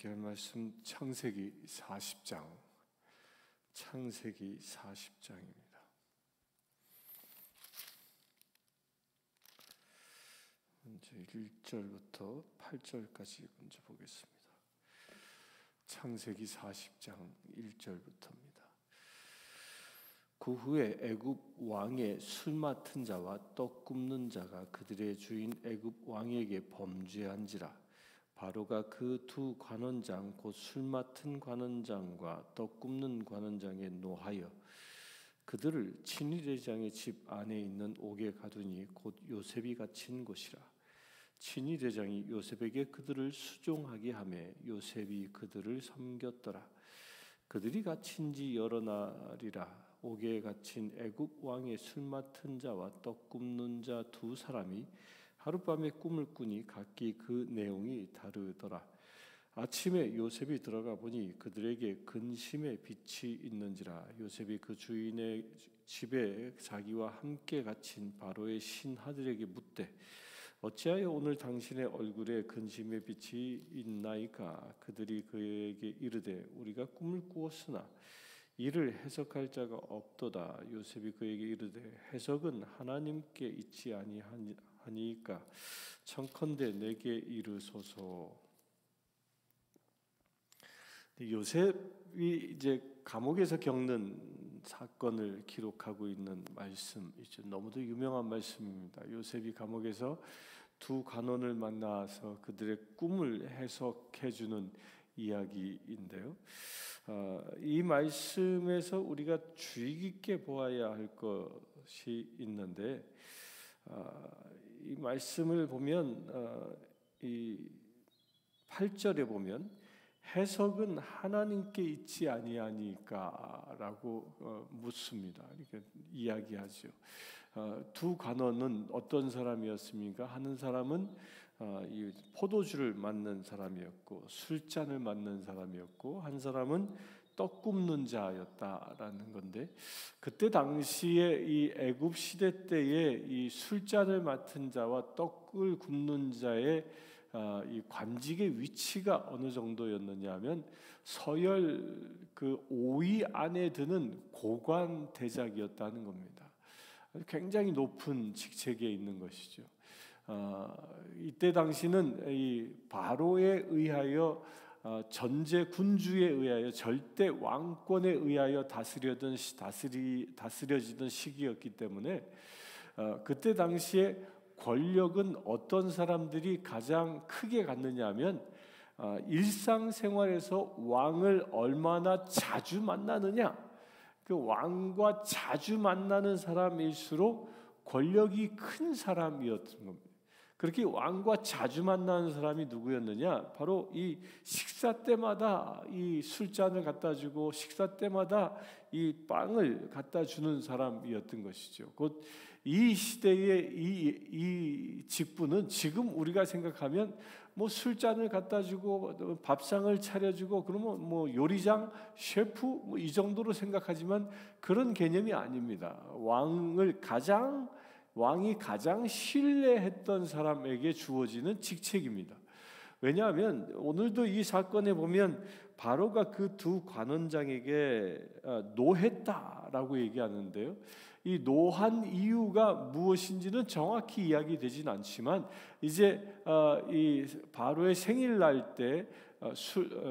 함께 할 말씀 창세기 40장. 창세기 40장입니다. 먼저 1절부터 8절까지 먼저 보겠습니다. 창세기 40장 1절부터입니다. 그 후에 애굽 왕의 술 맡은 자와 떡 굽는 자가 그들의 주인 애굽 왕에게 범죄한지라. 바로가 그 두 관원장 곧 술 맡은 관원장과 떡 굽는 관원장에 노하여 그들을 친위대장의 집 안에 있는 옥에 가두니 곧 요셉이 갇힌 곳이라. 친위대장이 요셉에게 그들을 수종하게 하매 요셉이 그들을 섬겼더라. 그들이 갇힌 지 여러 날이라. 옥에 갇힌 애굽 왕의 술 맡은 자와 떡 굽는 자 두 사람이 하룻밤에 꿈을 꾸니 각기 그 내용이 다르더라. 아침에 요셉이 들어가 보니 그들에게 근심의 빛이 있는지라. 요셉이 그 주인의 집에 자기와 함께 갇힌 바로의 신하들에게 묻되 어찌하여 오늘 당신의 얼굴에 근심의 빛이 있나이까? 그들이 그에게 이르되 우리가 꿈을 꾸었으나 이를 해석할 자가 없도다. 요셉이 그에게 이르되 해석은 하나님께 있지 아니하니까 청컨대 내게 이르소서. 요셉이 이제 감옥에서 겪는 사건을 기록하고 있는 말씀이죠. 너무도 유명한 말씀입니다. 요셉이 감옥에서 두 간원을 만나서 그들의 꿈을 해석해 주는 이야기인데요. 이 말씀에서 우리가 주의 깊게 보아야 할 것이 있는데, 이 말씀을 보면 이 8절에 보면 해석은 하나님께 있지 아니하니까라고 묻습니다. 이렇게 이야기하죠. 두 관원은 어떤 사람이었습니까? 하는 사람은 이 포도주를 맡는 사람이었고 술잔을 맡는 사람이었고 한 사람은 떡 굽는 자였다라는 건데, 그때 당시에 이 애굽 시대 때에 이 술잔을 맡은 자와 떡을 굽는 자의 이 관직의 위치가 어느 정도였느냐면 서열 그 5위 안에 드는 고관 대작이었다는 겁니다. 굉장히 높은 직책에 있는 것이죠. 이때 당시는 이 바로에 의하여 전제 군주에 의하여 절대 왕권에 의하여 다스려지던 시기였기 때문에 그때 당시에 권력은 어떤 사람들이 가장 크게 갖느냐 하면 일상생활에서 왕을 얼마나 자주 만나느냐, 그 왕과 자주 만나는 사람일수록 권력이 큰 사람이었던 겁니다. 그렇게 왕과 자주 만나는 사람이 누구였느냐? 바로 이 식사 때마다 이 술잔을 갖다 주고 식사 때마다 이 빵을 갖다 주는 사람이었던 것이죠. 곧 이 시대의 이 직분은 지금 우리가 생각하면 뭐 술잔을 갖다 주고 밥상을 차려주고 그러면 뭐 요리장, 셰프 뭐 이 정도로 생각하지만 그런 개념이 아닙니다. 왕이 가장 신뢰했던 사람에게 주어지는 직책입니다. 왜냐하면 오늘도 이 사건에 보면 바로가 그 두 관원장에게 노했다라고 얘기하는데요. 이 노한 이유가 무엇인지는 정확히 이야기되진 않지만 이제 이 바로의 생일날 때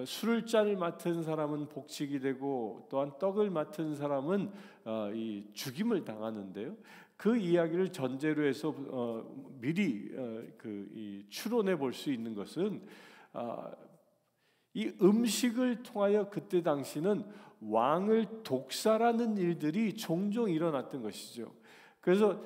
술을 잔을 맡은 사람은 복직이 되고 또한 떡을 맡은 사람은 이 죽임을 당하는데요. 그 이야기를 전제로 해서 미리 추론해 볼 수 있는 것은 이 음식을 통하여 그때 당시는 왕을 독살하는 일들이 종종 일어났던 것이죠. 그래서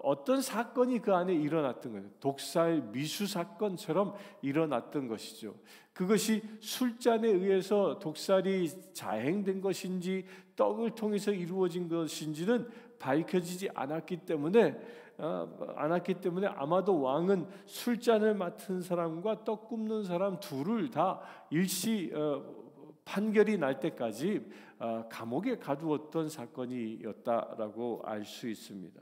어떤 사건이 그 안에 일어났던 거예요. 독살 미수 사건처럼 일어났던 것이죠. 그것이 술잔에 의해서 독살이 자행된 것인지 떡을 통해서 이루어진 것인지는 밝혀지지 않았기 때문에 아마도 왕은 술잔을 맡은 사람과 떡 굽는 사람 둘을 다 일시 판결이 날 때까지 감옥에 가두었던 사건이었다라고 알 수 있습니다.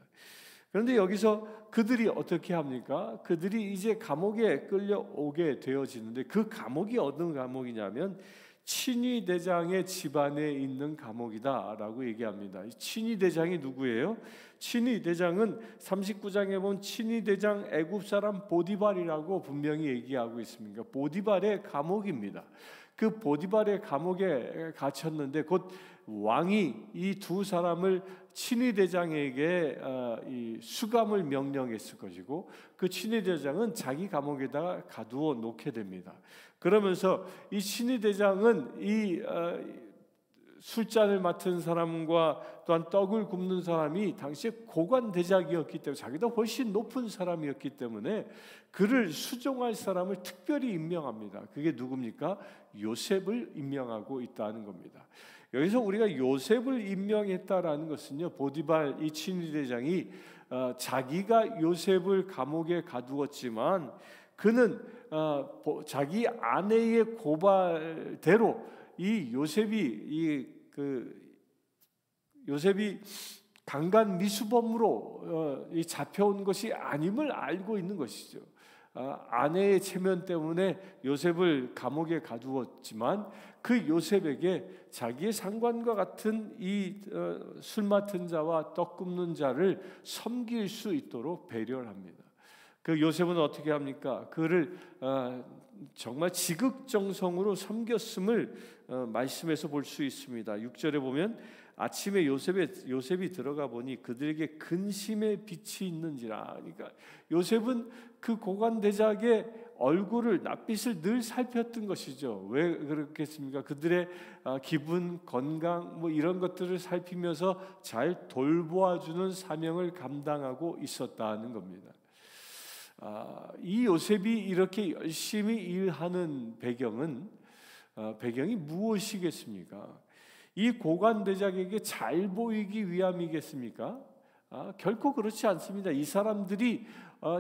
그런데 여기서 그들이 어떻게 합니까? 그들이 이제 감옥에 끌려오게 되어지는데 그 감옥이 어떤 감옥이냐면 친위 대장의 집안에 있는 감옥이다라고 얘기합니다. 친위 대장이 누구예요? 친위 대장은 39장에 보면 친위 대장 애굽 사람 보디발이라고 분명히 얘기하고 있습니다. 보디발의 감옥입니다. 그 보디발의 감옥에 갇혔는데 곧 왕이 이 두 사람을 친위 대장에게 이 수감을 명령했을 것이고 그 친위 대장은 자기 감옥에다가 가두어 놓게 됩니다. 그러면서 이 친위 대장은 이 술잔을 맡은 사람과 또한 떡을 굽는 사람이 당시에 고관 대작이었기 때문에 자기도 훨씬 높은 사람이었기 때문에 그를 수종할 사람을 특별히 임명합니다. 그게 누굽니까? 요셉을 임명하고 있다는 겁니다. 여기서 우리가 요셉을 임명했다라는 것은요, 보디발 이 친위 대장이 자기가 요셉을 감옥에 가두었지만 그는 자기 아내의 고발대로 이 요셉이 강간 미수범으로 잡혀온 것이 아님을 알고 있는 것이죠. 아내의 체면 때문에 요셉을 감옥에 가두었지만 그 요셉에게 자기의 상관과 같은 이 술 맡은 자와 떡 굽는 자를 섬길 수 있도록 배려를 합니다. 그 요셉은 어떻게 합니까? 그를 정말 지극정성으로 섬겼음을 말씀에서 볼 수 있습니다. 6절에 보면 아침에 요셉이 들어가 보니 그들에게 근심의 빛이 있는지라. 그러니까 요셉은 그 고관 대작의 얼굴을 낯빛을 늘 살폈던 것이죠. 왜 그렇겠습니까? 그들의 기분, 건강 뭐 이런 것들을 살피면서 잘 돌보아주는 사명을 감당하고 있었다는 겁니다. 이 요셉이 이렇게 열심히 일하는 배경이 무엇이겠습니까? 이 고관 대작에게 잘 보이기 위함이겠습니까? 결코 그렇지 않습니다. 이 사람들이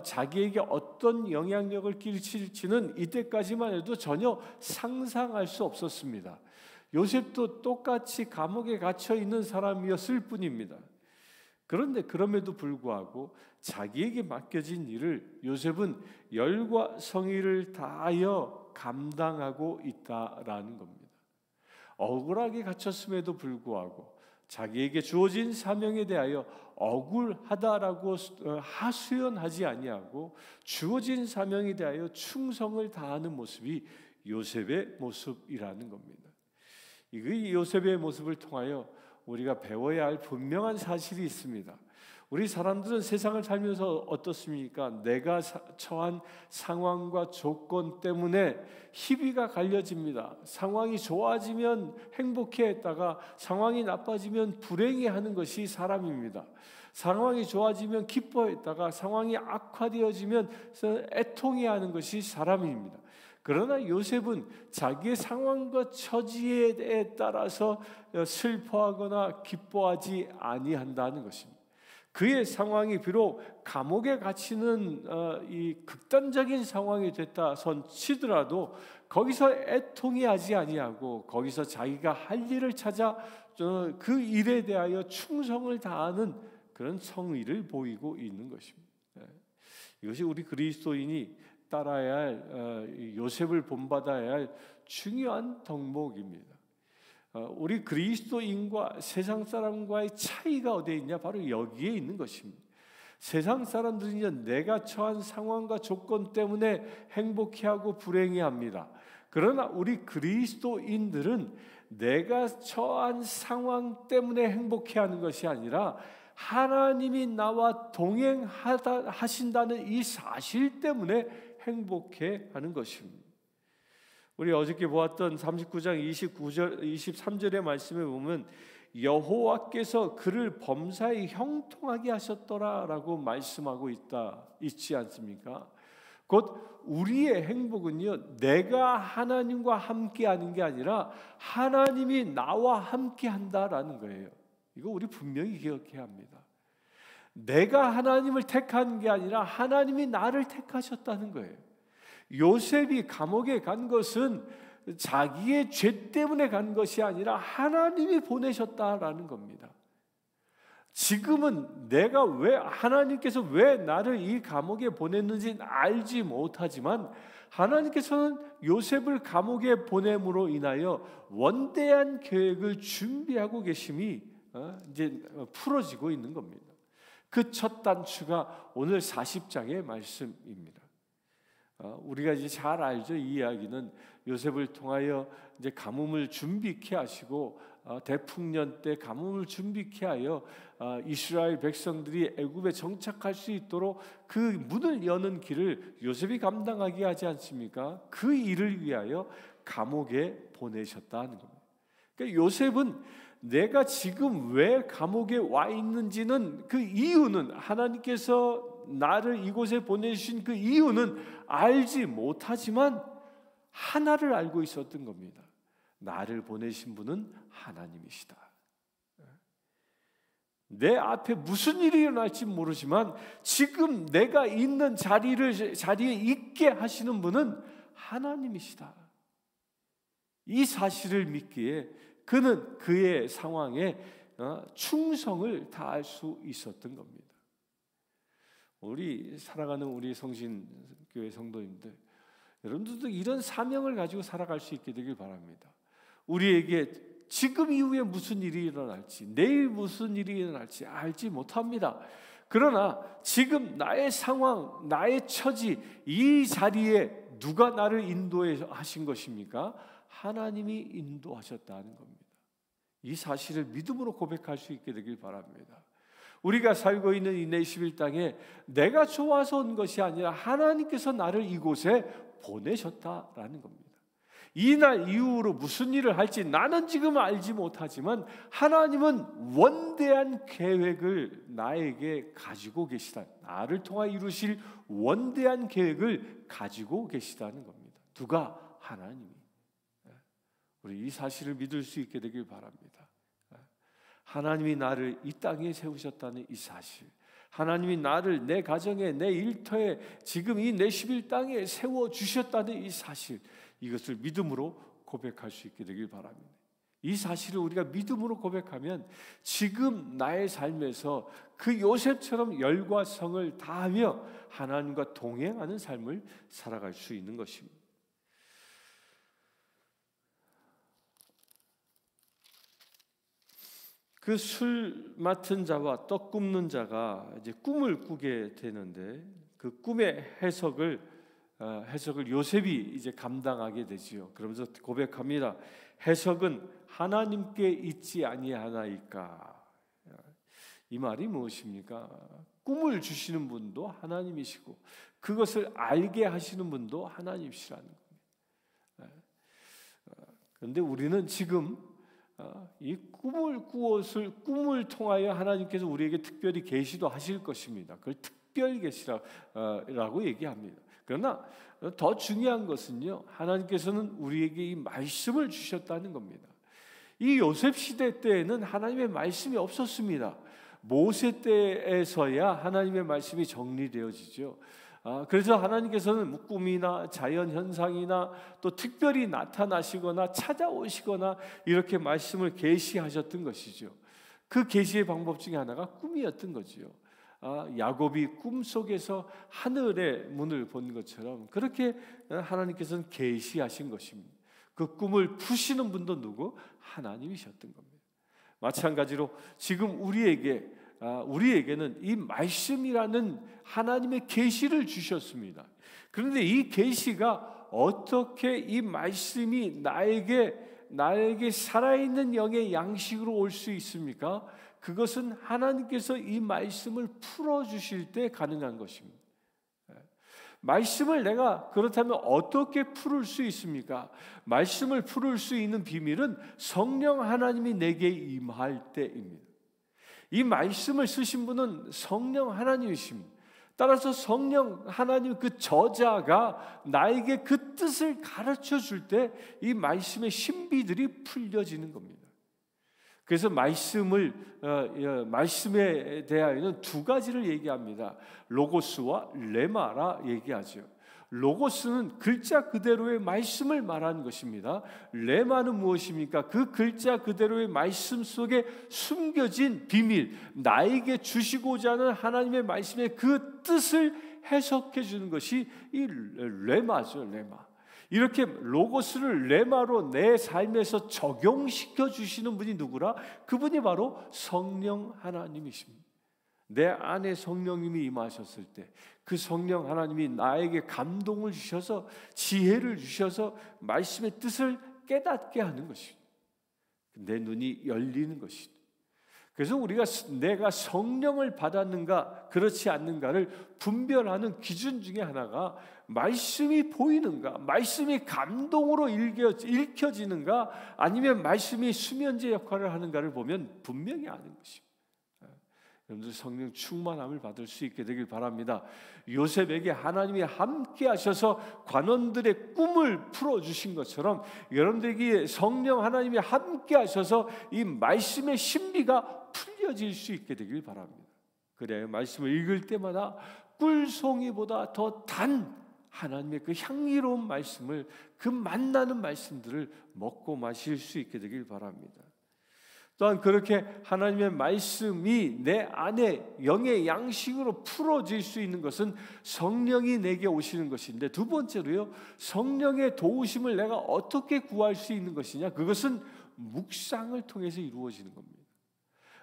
자기에게 어떤 영향력을 끼칠지는 이때까지만 해도 전혀 상상할 수 없었습니다. 요셉도 똑같이 감옥에 갇혀 있는 사람이었을 뿐입니다. 그런데 그럼에도 불구하고 자기에게 맡겨진 일을 요셉은 열과 성의를 다하여 감당하고 있다라는 겁니다. 억울하게 갇혔음에도 불구하고 자기에게 주어진 사명에 대하여 억울하다라고 하소연하지 아니하고 주어진 사명에 대하여 충성을 다하는 모습이 요셉의 모습이라는 겁니다. 이 요셉의 모습을 통하여 우리가 배워야 할 분명한 사실이 있습니다. 우리 사람들은 세상을 살면서 어떻습니까? 내가 처한 상황과 조건 때문에 희비가 갈려집니다. 상황이 좋아지면 행복해했다가 상황이 나빠지면 불행해하는 것이 사람입니다. 상황이 좋아지면 기뻐했다가 상황이 악화되어지면 애통해하는 것이 사람입니다. 그러나 요셉은 자기의 상황과 처지에 따라서 슬퍼하거나 기뻐하지 아니한다는 것입니다. 그의 상황이 비록 감옥에 갇히는 이 극단적인 상황이 됐다 손치더라도 거기서 애통해하지 아니하고 거기서 자기가 할 일을 찾아 그 일에 대하여 충성을 다하는 그런 성의를 보이고 있는 것입니다. 이것이 우리 그리스도인이 따라야 할 요셉을 본받아야 할 중요한 덕목입니다. 우리 그리스도인과 세상 사람과의 차이가 어디에 있냐? 바로 여기에 있는 것입니다. 세상 사람들은 내가 처한 상황과 조건 때문에 행복해하고 불행해합니다. 그러나 우리 그리스도인들은 내가 처한 상황 때문에 행복해하는 것이 아니라 하나님이 나와 동행하신다는 이 사실 때문에 행복해하는 것입니다. 우리 어저께 보았던 39장 29절 23절의 말씀에 보면 여호와께서 그를 범사에 형통하게 하셨더라라고 말씀하고 있지 않습니까? 곧 우리의 행복은요, 내가 하나님과 함께하는 게 아니라 하나님이 나와 함께한다라는 거예요. 이거 우리 분명히 기억해야 합니다. 내가 하나님을 택한 게 아니라 하나님이 나를 택하셨다는 거예요. 요셉이 감옥에 간 것은 자기의 죄 때문에 간 것이 아니라 하나님이 보내셨다라는 겁니다. 지금은 내가 하나님께서 왜 나를 이 감옥에 보냈는지 알지 못하지만 하나님께서는 요셉을 감옥에 보냄으로 인하여 원대한 계획을 준비하고 계심이 이제 풀어지고 있는 겁니다. 그 첫 단추가 오늘 40장의 말씀입니다. 우리가 이제 잘 알죠. 이 이야기는 요셉을 통하여 이제 가뭄을 준비케 하시고 대풍년 때 가뭄을 준비케 하여 이스라엘 백성들이 애굽에 정착할 수 있도록 그 문을 여는 길을 요셉이 감당하게 하지 않습니까? 그 일을 위하여 감옥에 보내셨다는 겁니다. 그러니까 요셉은 내가 지금 왜 감옥에 와 있는지는, 그 이유는, 하나님께서 나를 이곳에 보내주신 그 이유는 알지 못하지만 하나를 알고 있었던 겁니다. 나를 보내신 분은 하나님이시다. 내 앞에 무슨 일이 일어날지 모르지만 지금 내가 있는 자리에 있게 하시는 분은 하나님이시다. 이 사실을 믿기에 그는 그의 상황에 충성을 다할 수 있었던 겁니다. 우리 살아가는 우리 성신교회 성도님들, 여러분들도 이런 사명을 가지고 살아갈 수 있게 되길 바랍니다. 우리에게 지금 이후에 무슨 일이 일어날지, 내일 무슨 일이 일어날지 알지 못합니다. 그러나 지금 나의 상황, 나의 처지, 이 자리에 누가 나를 인도해 하신 것입니까? 하나님이 인도하셨다는 겁니다. 이 사실을 믿음으로 고백할 수 있게 되길 바랍니다. 우리가 살고 있는 이 내시빌 땅에 내가 좋아서 온 것이 아니라 하나님께서 나를 이곳에 보내셨다라는 겁니다. 이날 이후로 무슨 일을 할지 나는 지금 알지 못하지만 하나님은 원대한 계획을 나에게 가지고 계시다. 나를 통하 이루실 원대한 계획을 가지고 계시다는 겁니다. 누가? 하나님이. 우리 이 사실을 믿을 수 있게 되길 바랍니다. 하나님이 나를 이 땅에 세우셨다는 이 사실, 하나님이 나를 내 가정에, 내 일터에, 지금 이 내시빌 땅에 세워주셨다는 이 사실, 이것을 믿음으로 고백할 수 있게 되길 바랍니다. 이 사실을 우리가 믿음으로 고백하면 지금 나의 삶에서 그 요셉처럼 열과 성을 다하며 하나님과 동행하는 삶을 살아갈 수 있는 것입니다. 그 술 맡은 자와 떡 굽는 자가 이제 꿈을 꾸게 되는데 그 꿈의 해석을 요셉이 이제 감당하게 되지요. 그러면서 고백합니다. 해석은 하나님께 있지 아니하나이까. 이 말이 무엇입니까? 꿈을 주시는 분도 하나님이시고 그것을 알게 하시는 분도 하나님이시라는 겁니다. 그런데 우리는 지금 이 꿈을 통하여 하나님께서 우리에게 특별히 계시도 하실 것입니다. 그걸 특별 계시라고 얘기합니다. 그러나 더 중요한 것은요, 하나님께서는 우리에게 이 말씀을 주셨다는 겁니다. 이 요셉 시대 때에는 하나님의 말씀이 없었습니다. 모세 때에서야 하나님의 말씀이 정리되어지죠. 그래서 하나님께서는 꿈이나 자연 현상이나 또 특별히 나타나시거나 찾아오시거나 이렇게 말씀을 계시하셨던 것이죠. 그 계시의 방법 중에 하나가 꿈이었던 거지요. 야곱이 꿈속에서 하늘의 문을 본 것처럼 그렇게 하나님께서는 계시하신 것입니다. 그 꿈을 푸시는 분도 누구? 하나님이셨던 겁니다. 마찬가지로 지금 우리에게는 이 말씀이라는 하나님의 계시를 주셨습니다. 그런데 이 계시가 어떻게 이 말씀이 나에게 살아있는 영의 양식으로 올 수 있습니까? 그것은 하나님께서 이 말씀을 풀어주실 때 가능한 것입니다. 말씀을 내가 그렇다면 어떻게 풀을 수 있습니까? 말씀을 풀을 수 있는 비밀은 성령 하나님이 내게 임할 때입니다. 이 말씀을 쓰신 분은 성령 하나님이십니다. 따라서 성령 하나님 그 저자가 나에게 그 뜻을 가르쳐 줄 때 이 말씀의 신비들이 풀려지는 겁니다. 그래서 말씀에 대하여는 두 가지를 얘기합니다. 로고스와 레마라 얘기하죠. 로고스는 글자 그대로의 말씀을 말하는 것입니다. 레마는 무엇입니까? 그 글자 그대로의 말씀 속에 숨겨진 비밀, 나에게 주시고자 하는 하나님의 말씀의 그 뜻을 해석해 주는 것이 이 레마죠. 레마. 이렇게 로고스를 레마로 내 삶에서 적용시켜 주시는 분이 누구라? 그분이 바로 성령 하나님이십니다. 내 안에 성령님이 임하셨을 때 그 성령 하나님이 나에게 감동을 주셔서 지혜를 주셔서 말씀의 뜻을 깨닫게 하는 것입니다. 내 눈이 열리는 것입니다. 그래서 우리가 내가 성령을 받았는가 그렇지 않는가를 분별하는 기준 중에 하나가 말씀이 보이는가, 말씀이 감동으로 읽혀지는가, 아니면 말씀이 수면제 역할을 하는가를 보면 분명히 아는 것입니다. 여러분들 성령 충만함을 받을 수 있게 되길 바랍니다. 요셉에게 하나님이 함께 하셔서 관원들의 꿈을 풀어주신 것처럼 여러분들에게 성령 하나님이 함께 하셔서 이 말씀의 신비가 풀려질 수 있게 되길 바랍니다. 그래야 말씀을 읽을 때마다 꿀송이보다 더 단 하나님의 그 향기로운 말씀을, 그 만나는 말씀들을 먹고 마실 수 있게 되길 바랍니다. 또한 그렇게 하나님의 말씀이 내 안에 영의 양식으로 풀어질 수 있는 것은 성령이 내게 오시는 것인데, 두 번째로요, 성령의 도우심을 내가 어떻게 구할 수 있는 것이냐? 그것은 묵상을 통해서 이루어지는 겁니다.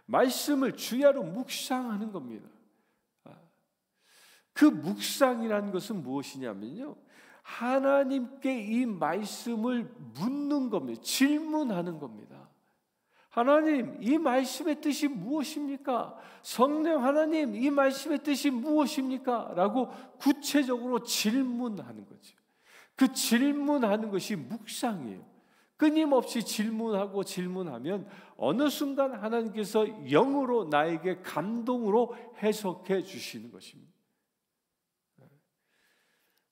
말씀을 주야로 묵상하는 겁니다. 그 묵상이라는 것은 무엇이냐면요, 하나님께 이 말씀을 묻는 겁니다. 질문하는 겁니다. 하나님, 이 말씀의 뜻이 무엇입니까? 성령 하나님, 이 말씀의 뜻이 무엇입니까? 라고 구체적으로 질문하는 거죠. 그 질문하는 것이 묵상이에요. 끊임없이 질문하고 질문하면 어느 순간 하나님께서 영으로 나에게 감동으로 해석해 주시는 것입니다.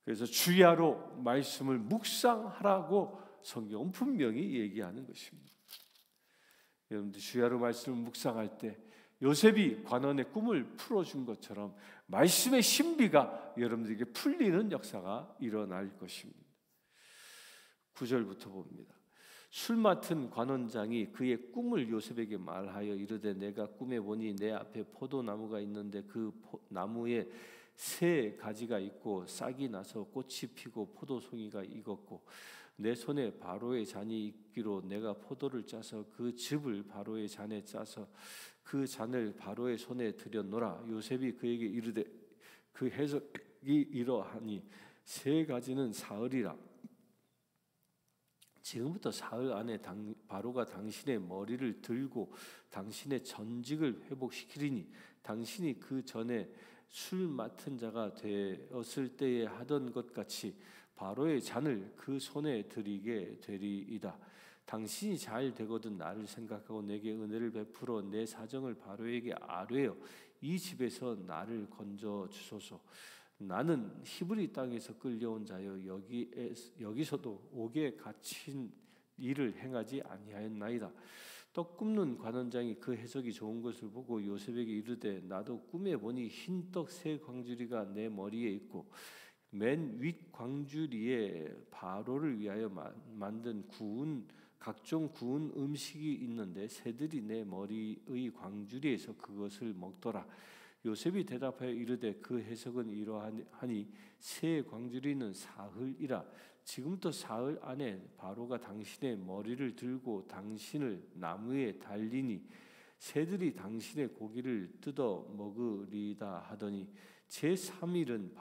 그래서 주야로 말씀을 묵상하라고 성경은 분명히 얘기하는 것입니다. 여러분들 주야로 말씀을 묵상할 때 요셉이 관원의 꿈을 풀어준 것처럼 말씀의 신비가 여러분들에게 풀리는 역사가 일어날 것입니다. 9절부터 봅니다. 술 맡은 관원장이 그의 꿈을 요셉에게 말하여 이르되 내가 꿈에 보니 내 앞에 포도나무가 있는데 그 나무에 새 가지가 있고 싹이 나서 꽃이 피고 포도송이가 익었고 내 손에 바로의 잔이 있기로 내가 포도를 짜서 그 즙을 바로의 잔에 짜서 그 잔을 바로의 손에 들여놓으라. 요셉이 그에게 이르되 그 해석이 이러하니 새 가지는 사흘이라. 지금부터 사흘 안에 바로가 당신의 머리를 들고 당신의 전직을 회복시키리니 당신이 그 전에 술 맡은 자가 되었을 때에 하던 것 같이 바로의 잔을 그 손에 드리게 되리이다. 당신이 잘 되거든 나를 생각하고 내게 은혜를 베풀어 내 사정을 바로에게 아뢰어 이 집에서 나를 건져 주소서. 나는 히브리 땅에서 끌려온 자여 여기서도 옥에 갇힌 일을 행하지 아니하였나이다. 떡 굽는 관원장이 그 해석이 좋은 것을 보고 요셉에게 이르되 나도 꿈에 보니 흰떡 세 광주리가 내 머리에 있고 맨 윗 광주리에 바로를 위하여 만든 각종 구운 음식이 있는데 새들이 내 머리의 광주리에서 그것을 먹더라. 요셉이 대답하여 이르되 그 해석은 이러하니 새 광주리는 사흘이라. 지금부터 사흘 안에 바로가 당신의 머리를 들고 당신을 나무에 달리니 새들이 당신의 고기를 뜯어 먹으리다 하더니 제3일은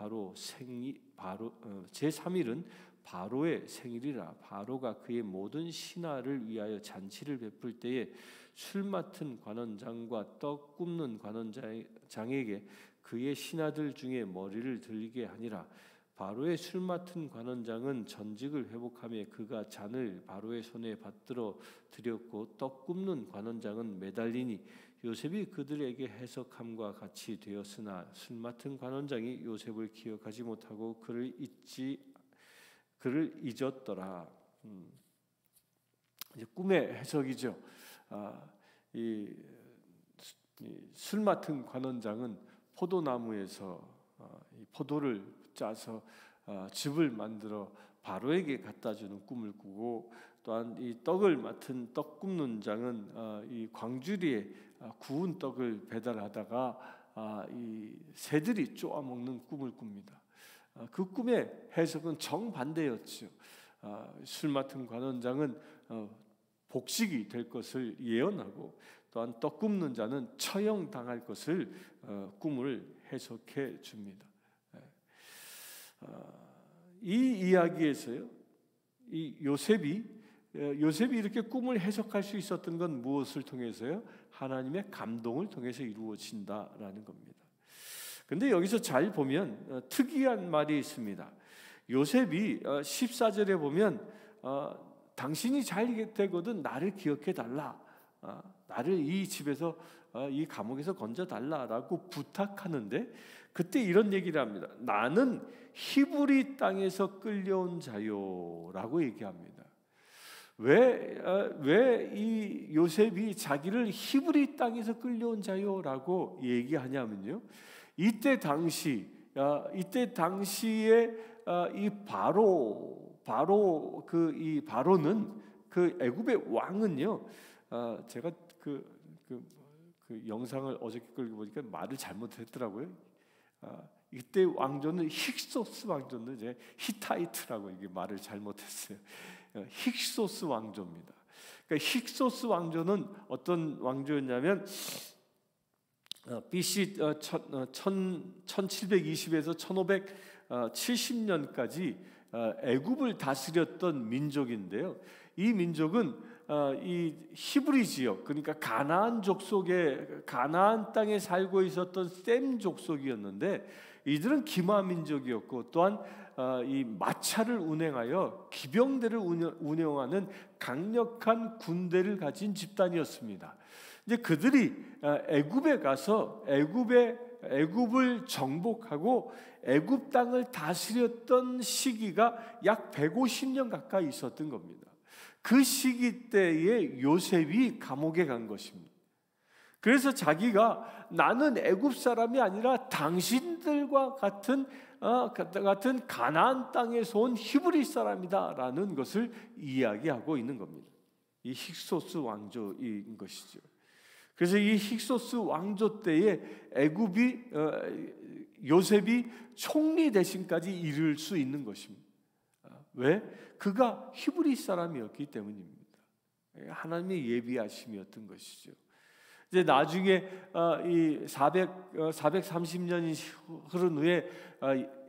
바로의 생일이라. 바로가 그의 모든 신하를 위하여 잔치를 베풀 때에 술 맡은 관원장과 떡 굽는 관원장에게 그의 신하들 중에 머리를 들게 하니라. 바로의 술 맡은 관원장은 전직을 회복하며 그가 잔을 바로의 손에 받들어 드렸고 떡 굽는 관원장은 매달리니 요셉이 그들에게 해석함과 같이 되었으나 술 맡은 관원장이 요셉을 기억하지 못하고 그를 잊었더라. 이제 꿈의 해석이죠. 이 술 맡은 관원장은 포도나무에서 이 포도를 짜서 즙을 만들어 바로에게 갖다 주는 꿈을 꾸고, 또한 이 떡을 맡은 떡 굽는 장은 이 광주리에 구운 떡을 배달하다가 이 새들이 쪼아 먹는 꿈을 꿉니다. 그 꿈의 해석은 정반대였죠. 술 맡은 관원장은 복식이 될 것을 예언하고, 또한 떡 굽는 자는 처형당할 것을 꿈을 해석해 줍니다. 이 이야기에서요, 이 요셉이 이렇게 꿈을 해석할 수 있었던 건 무엇을 통해서요? 하나님의 감동을 통해서 이루어진다라는 겁니다. 근데 여기서 잘 보면 특이한 말이 있습니다. 요셉이 14절에 보면 당신이 잘 되거든 나를 기억해 달라, 나를 이 집에서 이 감옥에서 건져 달라라고 부탁하는데, 그때 이런 얘기를 합니다. 나는 히브리 땅에서 끌려온 자요라고 얘기합니다. 왜 이 요셉이 자기를 히브리 땅에서 끌려온 자요라고 얘기하냐면요, 이때 당시에 이 바로는 그 애굽의 왕은요, 제가 그 영상을 어저께 끌고 보니까 말을 잘못했더라고요. 이때 왕조는 힉소스 왕조인데 이제 히타이트라고 이게 말을 잘못했어요. 힉소스 왕조입니다. 그러니까 힉소스 왕조는 어떤 왕조였냐면 BC 1720에서 1570년까지 애굽을 다스렸던 민족인데요. 이 민족은 이 히브리 지역, 그러니까 가나안 족속의 가나안 땅에 살고 있었던 셈 족속이었는데, 이들은 기마 민족이었고, 또한 이 마차를 운행하여 기병대를 운영하는 강력한 군대를 가진 집단이었습니다. 이제 그들이 애굽에 가서 애굽을 정복하고 애굽 땅을 다스렸던 시기가 약 150년 가까이 있었던 겁니다. 그 시기 때에 요셉이 감옥에 간 것입니다. 그래서 자기가 나는 애굽 사람이 아니라 당신들과 같은 가나안 땅에서 온 히브리 사람이다라는 것을 이야기하고 있는 겁니다. 이 힉소스 왕조인 것이죠. 그래서 이 힉소스 왕조 때에 요셉이 총리 대신까지 이룰 수 있는 것입니다. 왜? 그가 히브리 사람이었기 때문입니다. 하나님의 예비하심이었던 것이죠. 이제 나중에 이 430년이 흐른 후에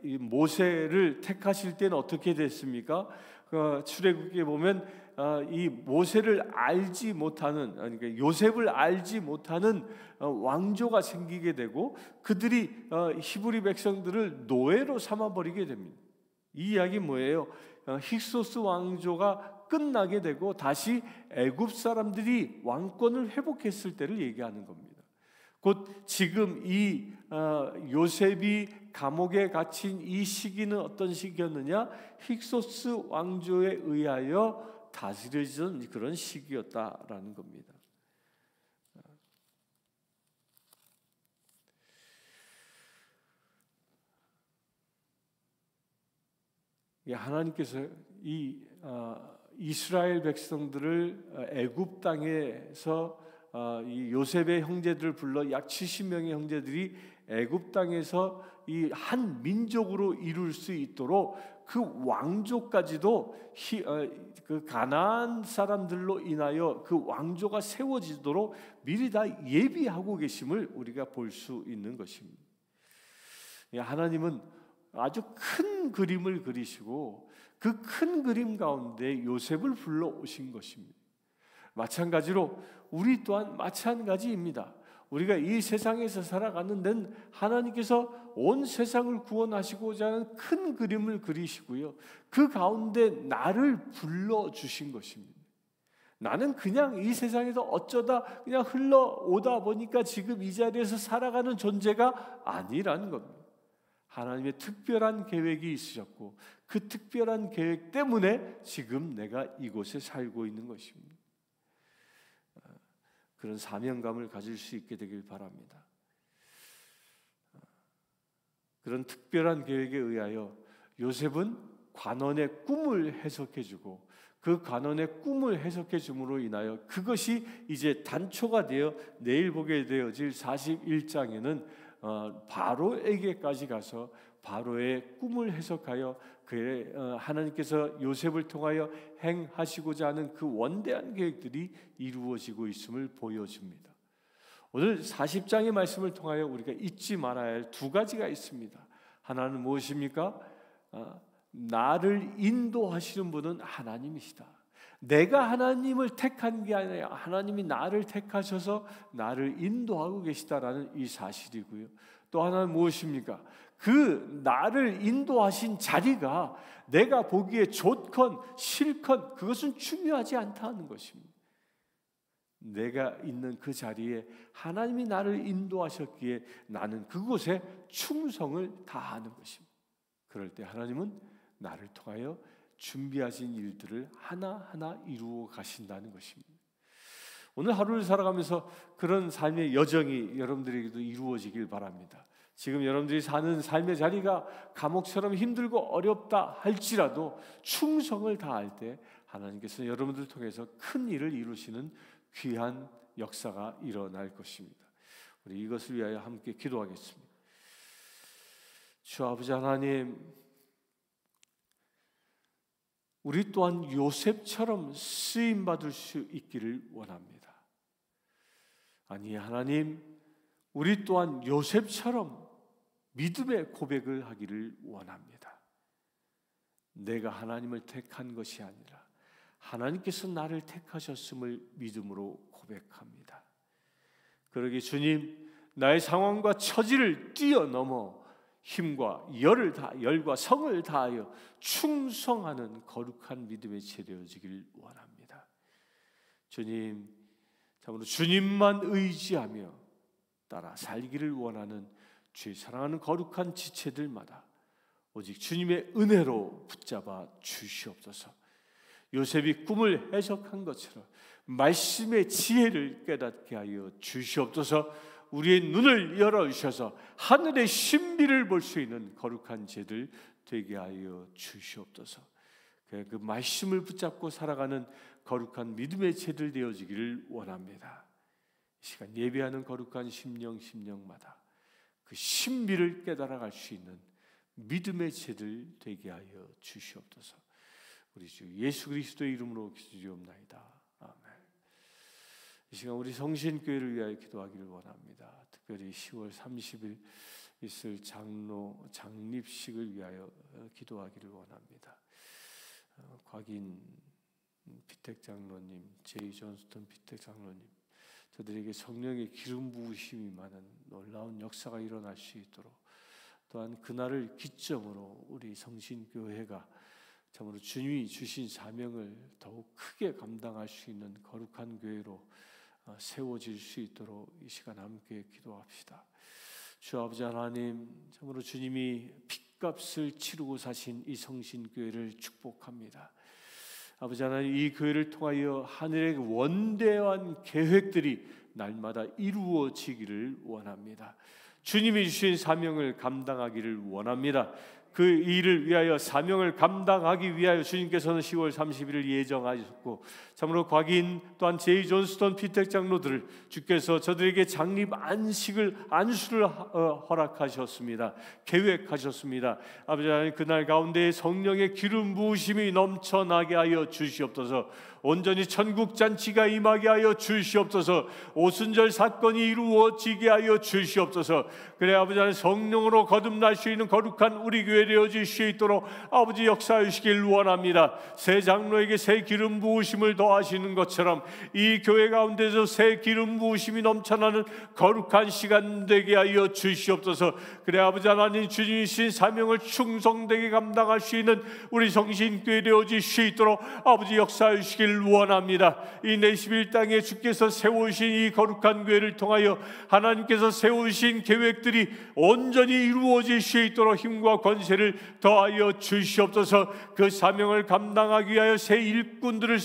이 모세를 택하실 때는 어떻게 됐습니까? 출애굽기에 보면 이 모세를 알지 못하는, 그러니까 요셉을 알지 못하는 왕조가 생기게 되고, 그들이 히브리 백성들을 노예로 삼아버리게 됩니다. 이 이야기 뭐예요? 힉소스 왕조가 끝나게 되고 다시 애굽 사람들이 왕권을 회복했을 때를 얘기하는 겁니다. 곧 지금 이 요셉이 감옥에 갇힌 이 시기는 어떤 시기였느냐? 힉소스 왕조에 의하여 다스려지던 그런 시기였다라는 겁니다. 하나님께서 이 이스라엘 백성들을 애굽 땅에서 이 요셉의 형제들을 불러 약 70명의 형제들이 애굽 땅에서 이 한 민족으로 이룰 수 있도록 그 왕조까지도 그 가나안 사람들로 인하여 그 왕조가 세워지도록 미리 다 예비하고 계심을 우리가 볼 수 있는 것입니다. 하나님은 아주 큰 그림을 그리시고 그 큰 그림 가운데 요셉을 불러 오신 것입니다. 마찬가지로 우리 또한 마찬가지입니다. 우리가 이 세상에서 살아가는 데는 하나님께서 온 세상을 구원하시고자 하는 큰 그림을 그리시고요, 그 가운데 나를 불러주신 것입니다. 나는 그냥 이 세상에서 어쩌다 그냥 흘러오다 보니까 지금 이 자리에서 살아가는 존재가 아니라는 겁니다. 하나님의 특별한 계획이 있으셨고 그 특별한 계획 때문에 지금 내가 이곳에 살고 있는 것입니다. 그런 사명감을 가질 수 있게 되길 바랍니다. 그런 특별한 계획에 의하여 요셉은 관원의 꿈을 해석해주고 그 관원의 꿈을 해석해줌으로 인하여 그것이 이제 단초가 되어 내일 보게 되어질 41장에는 바로에게까지 가서 바로의 꿈을 해석하여 그의 하나님께서 요셉을 통하여 행하시고자 하는 그 원대한 계획들이 이루어지고 있음을 보여줍니다. 오늘 40장의 말씀을 통하여 우리가 잊지 말아야 할 두 가지가 있습니다. 하나는 무엇입니까? 나를 인도하시는 분은 하나님이시다. 내가 하나님을 택한 게 아니라 하나님이 나를 택하셔서 나를 인도하고 계시다라는 이 사실이고요. 또 하나는 무엇입니까? 그 나를 인도하신 자리가 내가 보기에 좋건 싫건 그것은 중요하지 않다는 것입니다. 내가 있는 그 자리에 하나님이 나를 인도하셨기에 나는 그곳에 충성을 다하는 것입니다. 그럴 때 하나님은 나를 통하여 준비하신 일들을 하나하나 이루어 가신다는 것입니다. 오늘 하루를 살아가면서 그런 삶의 여정이 여러분들에게도 이루어지길 바랍니다. 지금 여러분들이 사는 삶의 자리가 감옥처럼 힘들고 어렵다 할지라도 충성을 다할 때 하나님께서 여러분들을 통해서 큰 일을 이루시는 귀한 역사가 일어날 것입니다. 우리 이것을 위하여 함께 기도하겠습니다. 주 아버지 하나님, 우리 또한 요셉처럼 쓰임받을 수 있기를 원합니다. 아니 하나님, 우리 또한 요셉처럼 믿음의 고백을 하기를 원합니다. 내가 하나님을 택한 것이 아니라 하나님께서 나를 택하셨음을 믿음으로 고백합니다. 그러기 주님, 나의 상황과 처지를 뛰어넘어 힘과 열과 성을 다하여 충성하는 거룩한 믿음의 체되어지길 원합니다. 주님, 참으로 주님만 의지하며 따라 살기를 원하는 주의 사랑하는 거룩한 지체들마다 오직 주님의 은혜로 붙잡아 주시옵소서. 요셉이 꿈을 해석한 것처럼 말씀의 지혜를 깨닫게 하여 주시옵소서. 우리의 눈을 열어주셔서 하늘의 신비를 볼 수 있는 거룩한 제들 되게 하여 주시옵소서. 그 말씀을 붙잡고 살아가는 거룩한 믿음의 제들 되어지기를 원합니다. 이 시간 예배하는 거룩한 심령마다 그 신비를 깨달아갈 수 있는 믿음의 제들 되게 하여 주시옵소서. 우리 주 예수 그리스도의 이름으로 기도드리옵나이다. 아멘. 이 시간 우리 성신교회를 위하여 기도하기를 원합니다. 특별히 10월 30일 있을 장립식을 위하여 기도하기를 원합니다. 곽인 피택 장로님, 제이 존스턴 피택 장로님, 저들에게 성령의 기름 부으심이 많은 놀라운 역사가 일어날 수 있도록, 또한 그날을 기점으로 우리 성신교회가 참으로 주님이 주신 사명을 더욱 크게 감당할 수 있는 거룩한 교회로 세워질 수 있도록 이 시간 함께 기도합시다. 주 아버지 하나님, 참으로 주님이 핏값을 치르고 사신 이 성신교회를 축복합니다. 아버지 하나님, 이 교회를 통하여 하늘의 원대한 계획들이 날마다 이루어지기를 원합니다. 주님이 주신 사명을 감당하기를 원합니다. 그 일을 위하여 사명을 감당하기 위하여 주님께서는 10월 31일 예정하셨고, 참으로 곽인 또한 제이 존스턴 피택 장로들을 주께서 저들에게 장립 안수를 허락하셨습니다. 계획하셨습니다. 아버지 하나님, 그날 가운데 성령의 기름 부으심이 넘쳐나게 하여 주시옵소서. 온전히 천국 잔치가 임하게 하여 주시옵소서. 오순절 사건이 이루어지게 하여 주시옵소서. 그래 아버지 하나님, 성령으로 거듭날 수 있는 거룩한 우리 교회 되어질 수 있도록 아버지 역사하시길 원합니다. 새 장로에게 새 기름 부으심을 더하시는 것처럼 이 교회 가운데서 새 기름 부으심이 넘쳐나는 거룩한 시간 되게 하여 주시옵소서. 그래 아버지 하나님, 주님이신 사명을 충성되게 감당할 수 있는 우리 성신교회 되어질 수 있도록 아버지 역사하시길 주시기를 원합니다. 이 내시빌 땅에 주께서 세우신 이 거룩한 교회를 통하여 하나님께서 세우신 계획들이 온전히 이루어질 수 있도록 힘과 권세를 더하여 주시옵소서. 그 사명을 감당하기 위하여 새 일꾼들을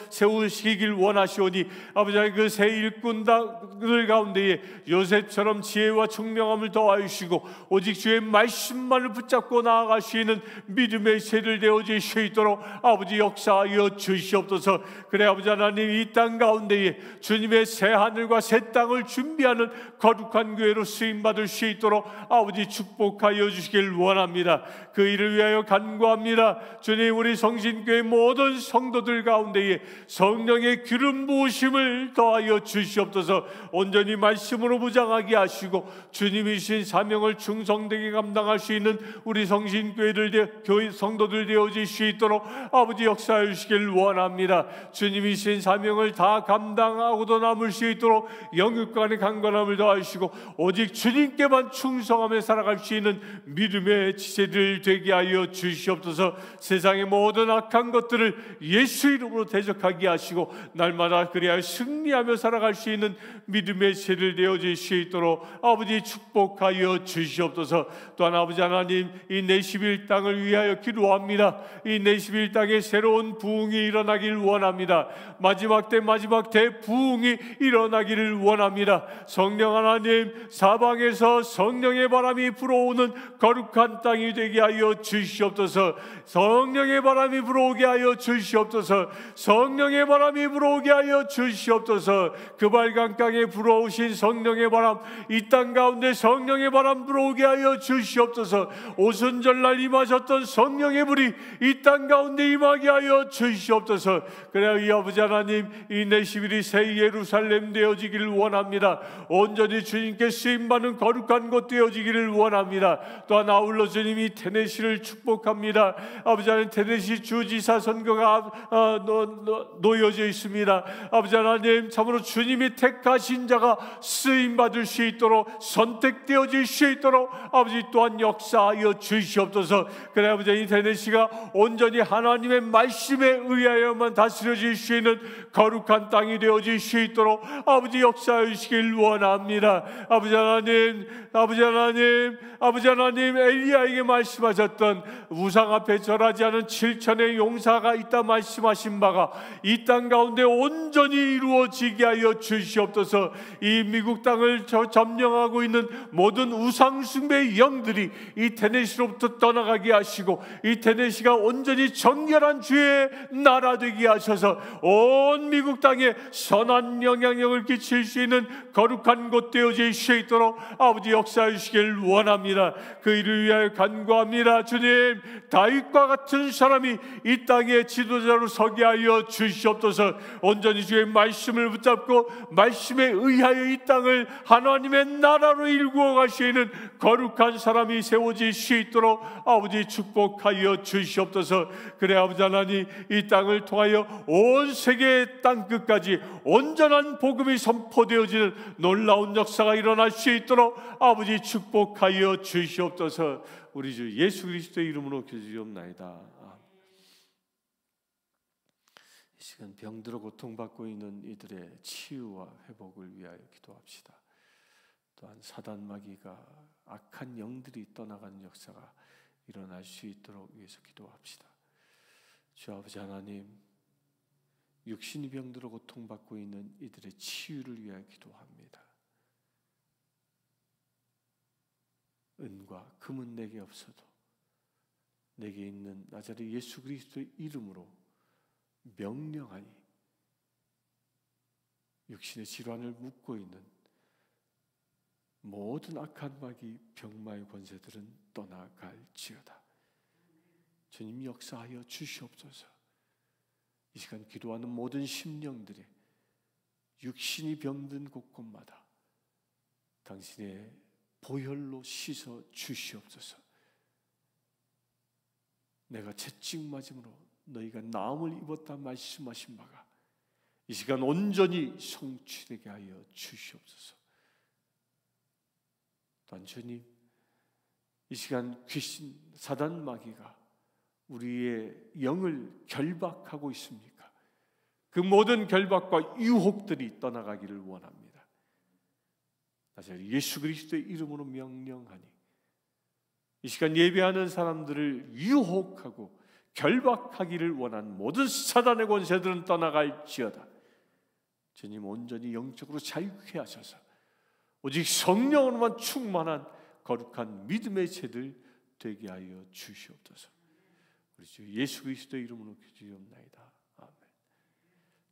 세우시길 원하시오니 아버지 하나님, 그 새 일꾼들 가운데에 요셉처럼 지혜와 총명함을 더하여 주시고 오직 주의 말씀만을 붙잡고 나아갈 수 있는 믿음의 새를 되어질 수 있도록 아버지 역사하여 주시옵소서. 그래 아버지 하나님, 이 땅 가운데에 주님의 새 하늘과 새 땅을 준비하는 거룩한 교회로 쓰임받을 수 있도록 아버지 축복하여 주시길 원합니다. 그 일을 위하여 간구합니다. 주님, 우리 성신교회 모든 성도들 가운데에 성령의 기름 부으심을 더하여 주시옵소서. 온전히 말씀으로 무장하게 하시고 주님이 주신 사명을 충성되게 감당할 수 있는 우리 성신교회들 교회 성도들 되어질 수 있도록 아버지 역사해 주시길 원합니다. 주님이 주신 사명을 다 감당하고도 남을 수 있도록 영육간의 강건함을 더하시고 오직 주님께만 충성하며 살아갈 수 있는 믿음의 지체들 되게 하여 주시옵소서. 세상의 모든 악한 것들을 예수 이름으로 대적하게 하시고 날마다 그리하여 승리하며 살아갈 수 있는 믿음의 세를 되어질 수 있도록 아버지 축복하여 주시옵소서. 또한 아버지 하나님, 이 내시빌 땅을 위하여 기도합니다. 이 내시빌 땅에 새로운 부흥이 일어나길 원합니다. 마지막 때 마지막 대부흥이 일어나기를 원합니다. 성령 하나님, 사방에서 성령의 바람이 불어오는 거룩한 땅이 되게 하여 주시옵소서. 성령의 바람이 불어오게 하여 주시옵소서. 성령의 바람이 불어오게 하여 주시옵소서. 그 발간 땅에 불어오신 성령의 바람, 이 땅 가운데 성령의 바람 불어오게 하여 주시옵소서. 오순절날 임하셨던 성령의 불이 이 땅 가운데 임하게 하여 주시옵소서. 그래야 이 아버지 하나님, 이 내시빌이 새 예루살렘 되어지기를 원합니다. 온전히 주님께 쓰임받는 거룩한 곳 되어지기를 원합니다. 또한 아울러 주님이 테네시를 축복합니다. 아버지 하나님, 테네시 주지사 선거가 놓여져 있습니다. 아버지 하나님, 참으로 주님이 택하신 자가 쓰임받을 수 있도록 선택되어질 수 있도록 아버지 또한 역사하여 주시옵소서. 그래 아버지, 이 테네시가 온전히 하나님의 말씀에 의하여만 다스려질 수 있는 거룩한 땅이 되어질 수 있도록 아버지 역사하여 주시길 원합니다. 아버지 하나님, 아버지 하나님, 아버지 하나님, 엘리야에게 말씀하셨던 우상 앞에 절하지 않은 7천의 용사가 있다 말씀하신 바가 이 땅 가운데 온전히 이루어지게 하여 주시옵소서. 이 미국 땅을 점령하고 있는 모든 우상 숭배의 영들이 이 테네시로부터 떠나가게 하시고 이 테네시가 온전히 정결한 주의 나라 되게 하셔서 온 미국 땅에 선한 영향력을 끼칠 수 있는 거룩한 곳 되어질 수 있도록 아버지 역사해 주시길 원합니다. 그 일을 위하여 간구합니다. 주님, 다윗과 같은 사람이 이 땅의 지도자로 서게 하여 주시옵소서. 온전히 주의 말씀을 붙잡고 말씀에 의하여 이 땅을 하나님의 나라로 일구어 갈 수 있는 거룩한 사람이 세워질 수 있도록 아버지 축복하여 주시옵소서. 그래 아버지 하나님, 이 땅을 통하여 온 세계의 땅끝까지 온전한 복음이 선포되어지는 놀라운 역사가 일어날 수 있도록 아버지 축복하여 주시옵소서. 우리 주 예수 그리스도의 이름으로 기도드리옵나이다. 이 시간 병들어 고통받고 있는 이들의 치유와 회복을 위하여 기도합시다. 또한 사단 마귀가 악한 영들이 떠나가는 역사가 일어날 수 있도록 위해서 기도합시다. 주 아버지 하나님, 육신이 병들어 고통받고 있는 이들의 치유를 위하여 기도합니다. 은과 금은 내게 없어도 내게 있는 나자렛 예수 그리스도의 이름으로 명령하니 육신의 질환을 묶고 있는 모든 악한 마귀 병마의 권세들은 떠나갈지어다. 주님 역사하여 주시옵소서. 이 시간 기도하는 모든 심령들의 육신이 병든 곳곳마다 당신의 보혈로 씻어 주시옵소서. 내가 채찍 맞음으로 너희가 나음을 입었다 말씀하신 바가 이 시간 온전히 성취되게 하여 주시옵소서. 또한 주님, 이 시간 귀신 사단 마귀가 우리의 영을 결박하고 있습니까? 그 모든 결박과 유혹들이 떠나가기를 원합니다. 다시 예수 그리스도의 이름으로 명령하니 이 시간 예배하는 사람들을 유혹하고 결박하기를 원하는 모든 사단의 권세들은 떠나갈지어다. 주님 온전히 영적으로 자유케 하셔서 오직 성령으로만 충만한 거룩한 믿음의 제들 되게 하여 주시옵소서. 우리 주 예수 그리스도의 이름으로 기도하옵나이다. 아멘.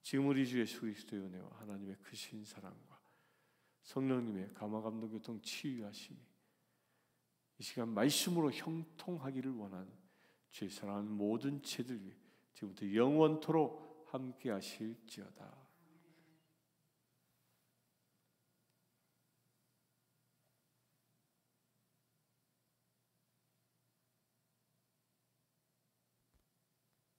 지금 우리 주 예수 그리스도의 은혜와 하나님의 크신 사랑과 성령님의 감화감동 교통 치유하심이 이 시간 말씀으로 형통하기를 원하는 주의 사랑하는 모든 제들 위해 지금부터 영원토록 함께 하실지어다.